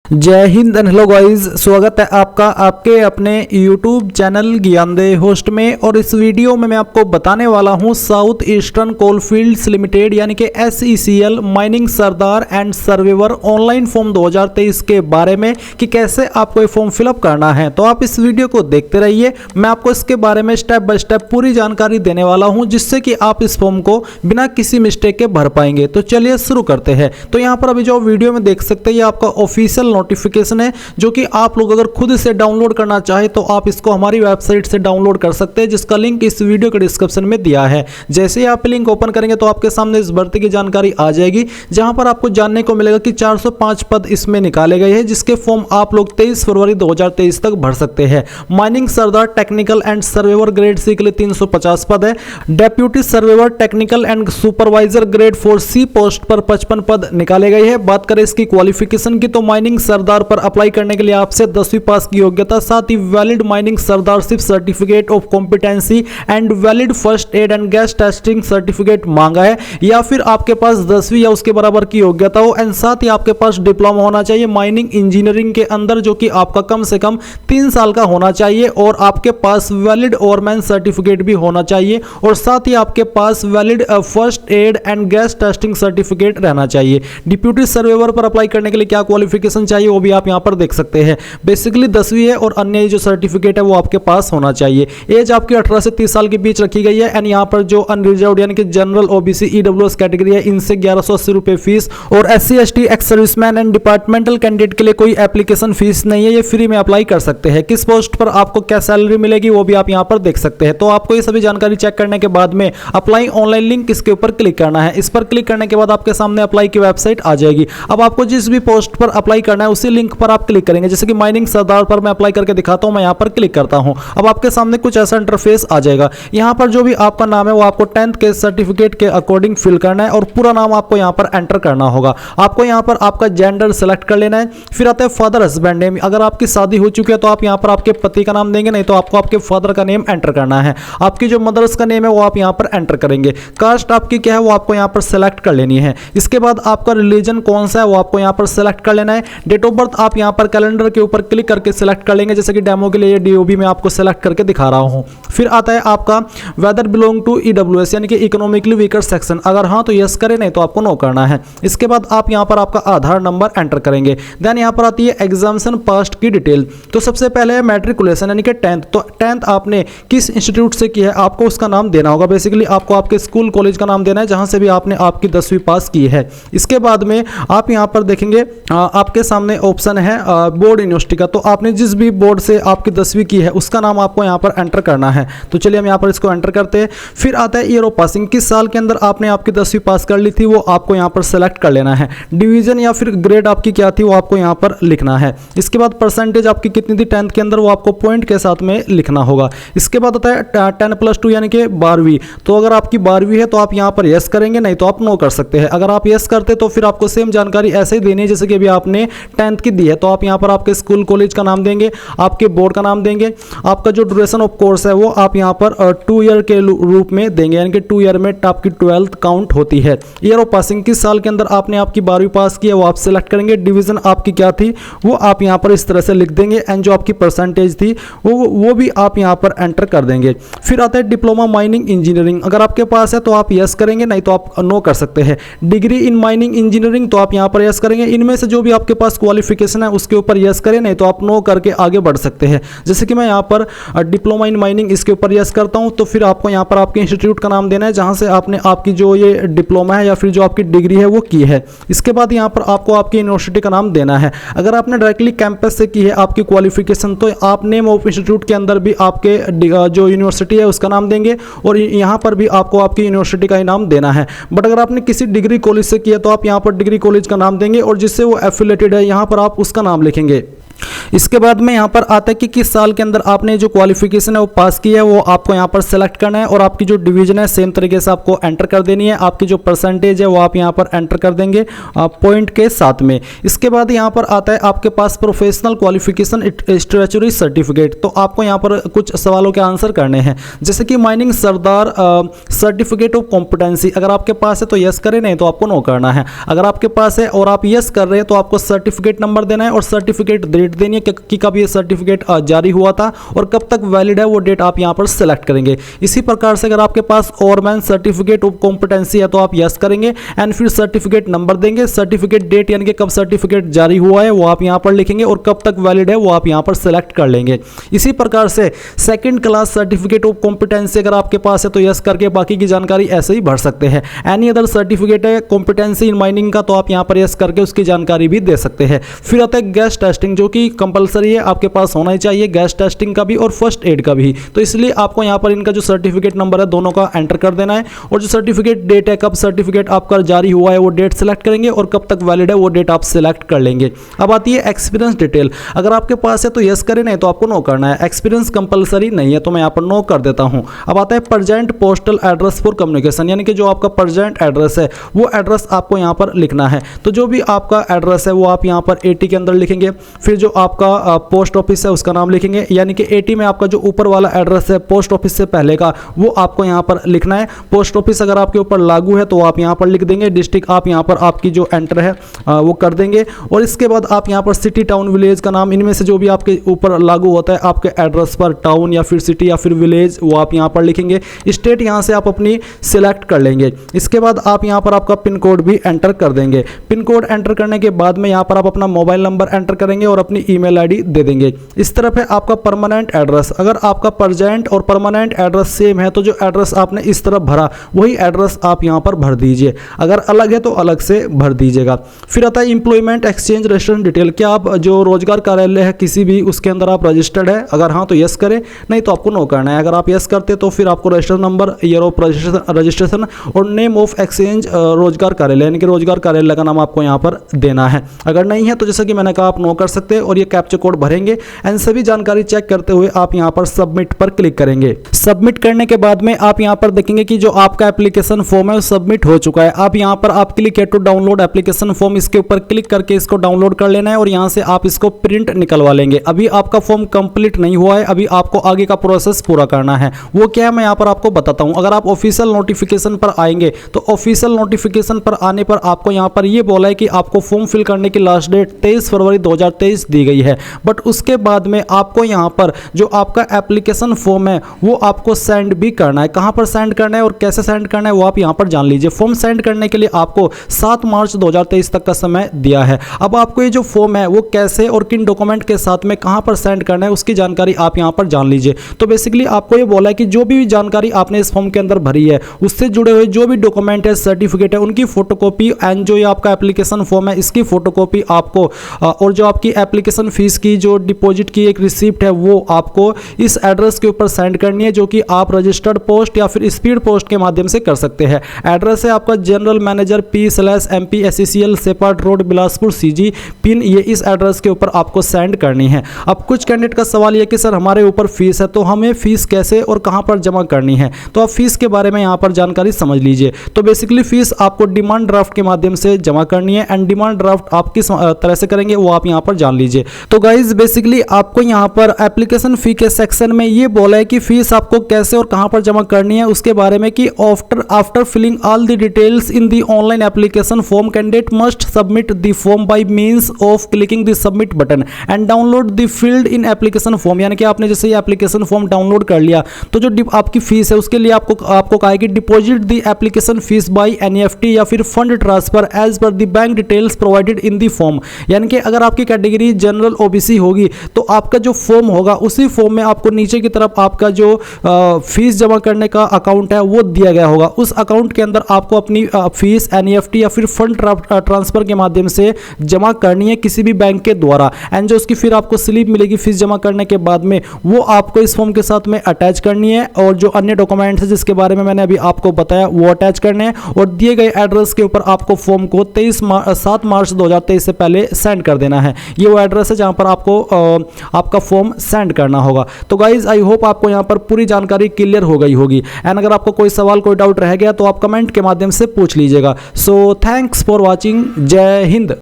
जय Hind and hello guys, स्वागत है आपका आपके अपने YouTube चैनल ज्ञानदे होस्ट में। और इस वीडियो में मैं आपको बताने वाला हूं साउथ ईस्टर्न कोलफील्ड्स लिमिटेड यानी कि SECL mining sardar and surveyor online form 2023 के बारे में कि कैसे आपको ये फॉर्म फिलअप करना है। तो आप इस वीडियो को देखते रहिए, मैं आपको इसके बारे में स्टेप बाय स्टेप पूरी जानकारी देने वाला हूँ जिससे कि आप इस फॉर्म को बिना किसी मिस्टेक के भर पाएंगे। तो चलिए शुरू करते हैं। तो यहाँ पर अभी जो वीडियो में देख सकते हैं ये आपका ऑफिशियल नोटिफिकेशन है जो कि आप लोग अगर खुद से डाउनलोड करना चाहे तो आप इसको हमारी वेबसाइट से डाउनलोड कर सकते हैं, जिसका लिंक इस वीडियो के डिस्क्रिप्शन में दिया है। जैसे ही आप लिंक ओपन करेंगे तो आपके सामने इस भर्ती की जानकारी आ जाएगी, जहां पर आपको जानने को मिलेगा कि 405 पद इसमें निकाले गए हैं, जिसके फॉर्म आप लोग 23 फरवरी 2023 तक भर सकते हैं। Mining sardar technical and surveyor grade C के लिए 350 पद है। Deputy surveyor technical and supervisor grade 4C post पर 55 पद निकाले गए हैं। बात करें इसकी क्वालिफिकेशन की तो माइनिंग सरदार पर अप्लाई करने के लिए आपसे 10वीं पास की योग्यता, साथ ही valid mining sardarship certificate of competency and valid first aid and gas testing certificate मांगा है, या फिर आपके पास 10वीं या उसके बराबर की योग्यता हो। एंड साथ ही आपके पास डिप्लोमा होना चाहिए माइनिंग इंजीनियरिंग के अंदर, जो कि आपका कम से कम 3 साल का होना चाहिए, और आपके पास वैलिड ओरमैन सर्टिफिकेट भी होना चाहिए, और साथ ही आपके पास valid first aid and gas testing certificate रहना चाहिए। डिप्यूटी सर्वेवर पर अप्लाई करने के लिए क्या क्वालिफिकेशन चाहिए वो भी आप यहां पर देख सकते हैं। बेसिकली 10वीं है और अन्य जो सर्टिफिकेट है वो आपके पास होना चाहिए। एज आपकी 18 से 30 साल के बीच रखी गई है। एंड यहां पर जो अनरिजर्व्ड यानी कि जनरल OBC EWS कैटेगरी है इनसे 1180 रुपए फीस, और SC ST ex serviceman and departmental candidate के लिए कोई एप्लीकेशन फीस नहीं है, ये फ्री में अप्लाई कर सकते हैं। किस पोस्ट पर आपको क्या सैलरी मिलेगी वो भी आप यहां पर देख सकते हैं। तो आपको ये सभी जानकारी चेक करने के बाद में अप्लाई ऑनलाइन लिंक इसके ऊपर क्लिक करना है। इस पर क्लिक करने के बाद आपके सामने अप्लाई की वेबसाइट आ जाएगी। अब आपको जिस भी पोस्ट पर अप्लाई करना है उसी लिंक पर आप क्लिक करेंगे। जैसे कि माइनिंग सरदार पर मैं अप्लाई करके दिखाता हूं, मैं यहां पर क्लिक करता हूं। अब आपके सामने कुछ ऐसा इंटरफेस आ जाएगा। यहां पर जो भी आपका नाम है वो आपको 10th के सर्टिफिकेट के अकॉर्डिंग फिल करना है, और पूरा नाम आपको यहां पर एंटर करना होगा। आपको यहां पर आपका जेंडर सेलेक्ट कर लेना है। फिर आता है फादर हस्बैंड नेम। अगर आपकी शादी हो चुकी है तो आप यहां पर आपके पति का नाम देंगे, नहीं तो आपको आपके फादर का नेम एंटर करना है। आपकी जो मदर्स का नेम है वो आप यहां पर एंटर करेंगे। कास्ट आपकी क्या है वो आपको यहां पर सेलेक्ट कर लेनी है। इसके बाद आपका रिलीजन कौन सा है वो आपको यहां पर सेलेक्ट कर लेना है। डेट ऑफ बर्थ आप यहां पर कैलेंडर के ऊपर क्लिक करके सिलेक्ट कर लेंगे, जैसे कि डेमो के लिए DOB में आपको सिलेक्ट करके दिखा रहा हूं। फिर आता है आपका वेदर बिलोंग टू EWS यानी कि इकोनॉमिकली वीकर सेक्शन, अगर हां तो यस करें, नहीं तो आपको नो करना है। इसके बाद आप यहां पर आपका आधार नंबर एंटर करेंगे। देन यहां पर आती है एग्जामिनेशन पास्ट की डिटेल। तो सबसे पहले है मैट्रिकुलेशन यानी कि 10th। तो 10th आपने किस इंस्टीट्यूट से की है आपको उसका नाम देना होगा। बेसिकली आपको आपके स्कूल कॉलेज का नाम देना है जहां से भी आपने आपकी 10वीं पास की है। इसके बाद में आप यहां पर देखेंगे आपके सामने ऑप्शन है बोर्ड यूनिवर्सिटी का। तो आपने जिस भी बोर्ड से आपकी 10वीं की है उसका नाम आपको यहां पर एंटर करना है। तो चलिए हम यहां पर इसको एंटर करते हैं। फिर आता है ईयर ऑफ पासिंग, किस साल के अंदर आपने आपकी 10वीं पास कर ली थी वो आपको यहां पर सेलेक्ट कर लेना है। डिवीजन या फिर ग्रेड आपकी क्या थी वो आपको यहां पर लिखना है। इसके बाद परसेंटेज आपकी कितनी थी 10th के अंदर वो आपको पॉइंट के साथ में लिखना होगा। इसके बाद आता है 10+2 यानी कि 12वीं। तो अगर आपकी 12वीं है तो आप यहां पर यस करेंगे, नहीं तो आप नो कर सकते हैं। अगर आप यस करते तो फिर आपको सेम जानकारी ऐसे ही देनी है जैसे कि अभी आपने 10th की दी है। तो आप यहां पर आपके स्कूल कॉलेज का नाम देंगे, आपके बोर्ड का नाम देंगे, आपका जो ड्यूरेशन ऑफ कोर्स है वो आप यहां पर 2 ईयर के रूप में देंगे, यानी कि 2 ईयर में आपकी 12th काउंट होती है। ईयर ऑफ पासिंग, किस साल के अंदर आपने आपकी 12वीं पास की है वो आप सिलेक्ट करेंगे। डिवीजन आपकी क्या थी वो आप यहां पर इस तरह से लिख देंगे, एंड जो आपकी परसेंटेज थी वो भी आप यहां पर एंटर कर देंगे। फिर आता है डिप्लोमा माइनिंग इंजीनियरिंग, अगर आपके पास है तो आप यस करेंगे, नहीं तो आप नो कर सकते हैं। डिग्री इन माइनिंग इंजीनियरिंग तो आप यहां पर यस करेंगे। इनमें से जो भी आपके पास क्वालिफिकेशन है उसके ऊपर यस करें, नहीं तो आप नो करके आगे बढ़ सकते हैं। जैसे कि मैं यहाँ पर डिप्लोमा इन माइनिंग इसके ऊपर यस करता हूँ, तो फिर आपको यहाँ पर आपके इंस्टीट्यूट का नाम देना है जहाँ से आपने आपकी जो ये डिप्लोमा है या फिर जो आपकी डिग्री है वो की है। इसके बाद यहाँ पर आपको आपकी यूनिवर्सिटी का नाम देना है। अगर आपने डायरेक्टली कैंपस से की है आपकी क्वालिफिकेशन तो आप नेम ऑफ इंस्टीट्यूट के अंदर भी आपके जो यूनिवर्सिटी है उसका नाम देंगे, और यहाँ पर भी आपको आपकी यूनिवर्सिटी का ही नाम देना है। बट अगर आपने किसी डिग्री कॉलेज से किया तो आप यहाँ पर डिग्री कॉलेज का नाम देंगे, और जिससे वो एफिलेटेड है यहाँ पर आप उसका नाम लिखेंगे। इसके बाद में यहाँ पर आता है कि किस साल के अंदर आपने जो क्वालिफिकेशन है वो पास की है, वो आपको यहाँ पर सेलेक्ट करना है और आपकी जो डिवीजन है सेम तरीके से आपको एंटर कर देनी है। आपकी जो परसेंटेज है वो आप यहाँ पर एंटर कर देंगे पॉइंट के साथ में। इसके बाद यहाँ पर आता है आपके पास प्रोफेशनल क्वालिफिकेशन स्टैट्यूटरी सर्टिफिकेट। तो आपको यहाँ पर कुछ सवालों के आंसर करने हैं, जैसे कि mining Sardar certificate of competency. अगर आपके पास है तो यस करें, नहीं तो आपको नो करना है। अगर आपके पास है और आप यस कर रहे हैं तो आपको सर्टिफिकेट नंबर देना है और सर्टिफिकेट डेट देनी है कि कब ये सर्टिफिकेट जारी हुआ था और कब तक वैलिड है, वो डेट आप यहाँ पर सेलेक्ट करेंगे। इसी प्रकार से अगर आपके पास ओवरमैन सर्टिफिकेट ऑफ कॉम्पिटेंसी है तो आप यस करेंगे एंड फिर सर्टिफिकेट नंबर देंगे, सर्टिफिकेट डेट यानी कि कब सर्टिफिकेट जारी हुआ है वो आप यहाँ पर लिखेंगे और कब तक वैलिड है वो आप यहाँ पर सेलेक्ट कर लेंगे। इसी प्रकार से second class certificate of competency अगर आपके पास है तो यस करके बाकी की जानकारी ऐसे ही भर सकते हैं। एनी अदर सर्टिफिकेट है कॉम्पिटेंसी इन माइनिंग का तो आप यहाँ पर यस करके उसकी जानकारी भी दे सकते हैं। फिर आता है गैस टेस्टिंग, जो कि कंपलसरी है, आपके पास होना ही चाहिए, गैस टेस्टिंग का भी और फर्स्ट एड का भी। तो इसलिए आपको यहाँ पर इनका जो सर्टिफिकेट नंबर है दोनों का एंटर कर देना है और जो सर्टिफिकेट डेट है, कब सर्टिफिकेट आपका जारी हुआ है वो डेट सेलेक्ट करेंगे और कब तक वैलिड है वो डेट आप सेलेक्ट कर लेंगे। अब आती है एक्सपीरियंस डिटेल। अगर आपके पास है तो यस करें, नहीं तो आपको नो करना है। एक्सपीरियंस कंपलसरी नहीं है तो मैं यहाँ पर नो कर देता हूँ। अब आता है present postal address for communication, यानी कि जो आपका प्रेजेंट एड्रेस है वो एड्रेस आपको यहाँ पर लिखना है। तो जो भी आपका एड्रेस है वो आप यहाँ पर 80 के अंदर लिखेंगे। फिर जो आपका पोस्ट ऑफिस है उसका नाम लिखेंगे, यानी कि 80 में आपका जो ऊपर वाला एड्रेस है पोस्ट ऑफिस से पहले का वो आपको यहाँ पर लिखना है। पोस्ट ऑफिस अगर आपके ऊपर लागू है तो आप यहाँ पर लिख देंगे। डिस्ट्रिक्ट आप यहाँ पर आपकी जो एंटर है वो कर देंगे और इसके बाद आप यहाँ पर सिटी टाउन विलेज का नाम, इनमें से जो भी आपके ऊपर लागू होता है आपके एड्रेस पर, टाउन या फिर सिटी या फिर विलेज, वो आप यहाँ पर लिखेंगे। स्टेट यहाँ से आप अपनी सिलेक्ट कर लेंगे। इसके बाद आप यहाँ पर आपका पिन कोड भी एंटर कर देंगे। पिन कोड एंटर करने के बाद में यहाँ पर आप अपना मोबाइल नंबर एंटर करेंगे और अपनी ईमेल आईडी दे देंगे। इस तरफ है आपका परमानेंट एड्रेस। अगर आपका प्रेजेंट और परमानेंट एड्रेस सेम है तो जो एड्रेस आपने इस तरफ भरा वही एड्रेस आप यहाँ पर भर दीजिए, अगर अलग है तो अलग से भर दीजिएगा। फिर आता है एम्प्लॉयमेंट एक्सचेंज रजिस्ट्रेशन डिटेल। क्या आप जो रोजगार कार्यालय है किसी भी उसके अंदर आप रजिस्टर्ड है? अगर हाँ तो यस करें, नहीं तो आपको नो करना है। अगर आप यस करते तो फिर आपको registration number, year of registration और नेम ऑफ एक्सचेंज रोजगार कार्यालय यानी कि रोजगार कार्यालय का नाम आपको यहाँ पर देना है। अगर नहीं है तो जैसा कि मैंने कहा आप नो कर सकते हैं और ये कैप्चा कोड भरेंगे एंड सभी जानकारी चेक करते हुए आप यहाँ पर सबमिट पर क्लिक करेंगे। सबमिट करने के बाद में आप यहाँ पर देखेंगे कि जो आपका एप्लीकेशन फॉर्म है वो सबमिट हो चुका है। आप यहाँ पर आप क्लिक है टू डाउनलोड एप्लीकेशन फॉर्म, इसके ऊपर क्लिक करके इसको डाउनलोड कर लेना है और यहाँ से आप इसको प्रिंट निकलवा लेंगे। अभी आपका फॉर्म कंप्लीट नहीं हुआ है, अभी आपको आगे का प्रोसेस पूरा करना है। वो क्या है मैं यहाँ पर आपको बताता हूँ। अगर आप ऑफिशियल नोटिफिकेशन पर आएंगे तो ऑफिशियल नोटिफिकेशन पर आने पर आपको यहाँ पर ये बोला है कि आपको फॉर्म फिल करने की लास्ट डेट 23 फरवरी 2023 दी गई है। बट उसके बाद में आपको यहाँ पर जो आपका एप्लीकेशन फॉर्म है वो आपको सेंड भी करना है। कहाँ पर सेंड करना है और कैसे सेंड करना है वो आप यहाँ पर जान लीजिए। फॉर्म सेंड करने के लिए आपको 7 मार्च 2023 तक का समय दिया है। अब आपको ये जो फॉर्म है वो कैसे और किन डॉक्यूमेंट के साथ में कहाँ पर सेंड करना है उसकी जानकारी आप यहाँ पर जान लीजिए। तो बेसिकली आपको ये बोला है कि जो भी जानकारी आपने इस फॉर्म के अंदर भरी है उससे जुड़े हुए जो भी डॉक्यूमेंट है, सर्टिफिकेट है, उनकी फोटोकॉपी एंड जो ये आपका एप्लीकेशन फॉर्म है इसकी फोटोकॉपी आपको और जो आपकी एप्लीकेशन फीस की जो डिपॉजिट की एक रिसिप्ट है वो आपको इस एड्रेस के ऊपर सेंड करनी है, जो कि आप रजिस्टर्ड पोस्ट या फिर स्पीड पोस्ट के माध्यम से कर सकते हैं। एड्रेस है आपका general manager P/MP SECL Seepat road Bilaspur CG pin, ये इस एड्रेस के ऊपर आपको सेंड करनी है। अब कुछ कैंडिडेट का सवाल ये कि सर हमारे ऊपर फीस है तो हमें फीस कैसे और कहां पर जमा करनी है, तो आप फीस के बारे में यहां पर जानकारी समझ लीजिए। तो बेसिकली फीस आपको डिमांड ड्राफ्ट के माध्यम से जमा करनी है एंड डिमांड ड्राफ्ट आप किस तरह से करेंगे वो आप यहां पर जान लीजिए। तो गाइज बेसिकली आपको यहां पर एप्लीकेशन फी के सेक्शन में ये बोला है कि फीस आपको कैसे और कहां पर जमा करनी है उसके बारे में कि after filling all the details in the online application form candidate must submit the form by means of clicking the submit button and download the filled in application form. यानी कि आपने जैसे ये एप्लीकेशन फॉर्म डाउनलोड कर लिया तो जो आपकी फीस है उसके लिए आपको कहा है कि deposit the application fees by NEFT या फिर fund transfer as per the bank details provided in the form. यानी कि अगर आपकी कैटेगरी जनरल OBC होगी तो आपका जो फॉर्म होगा उसी फॉर्म में आपको नीचे की तरफ आपका जो फीस जमा करने का अकाउंट है वो दिया गया होगा। उस अकाउंट के अंदर आपको अपनी फीस NEFT या फिर फंड ट्रांसफर के माध्यम से जमा करनी है किसी भी बैंक के द्वारा एंड जो उसकी फिर आपको स्लिप मिलेगी फीस जमा करने के बाद में वो आपको इस फॉर्म के साथ में अटैच करनी है और जो अन्य डॉक्यूमेंट्स है जिसके बारे में मैंने अभी आपको बताया वो अटैच करने हैं और दिए गए एड्रेस के ऊपर आपको फॉर्म को 7 मार्च 2023 से पहले सेंड कर देना है। ये वो एड्रेस एड्रेस है जहाँ पर आपको आपका फॉर्म सेंड करना होगा। तो गाइज आई होप आपको यहाँ पर पूरी जानकारी क्लियर हो गई होगी। एंड अगर आपको कोई सवाल कोई डाउट रह गया तो आप कमेंट के माध्यम से पूछ लीजिएगा। So thanks for watching. जय हिंद।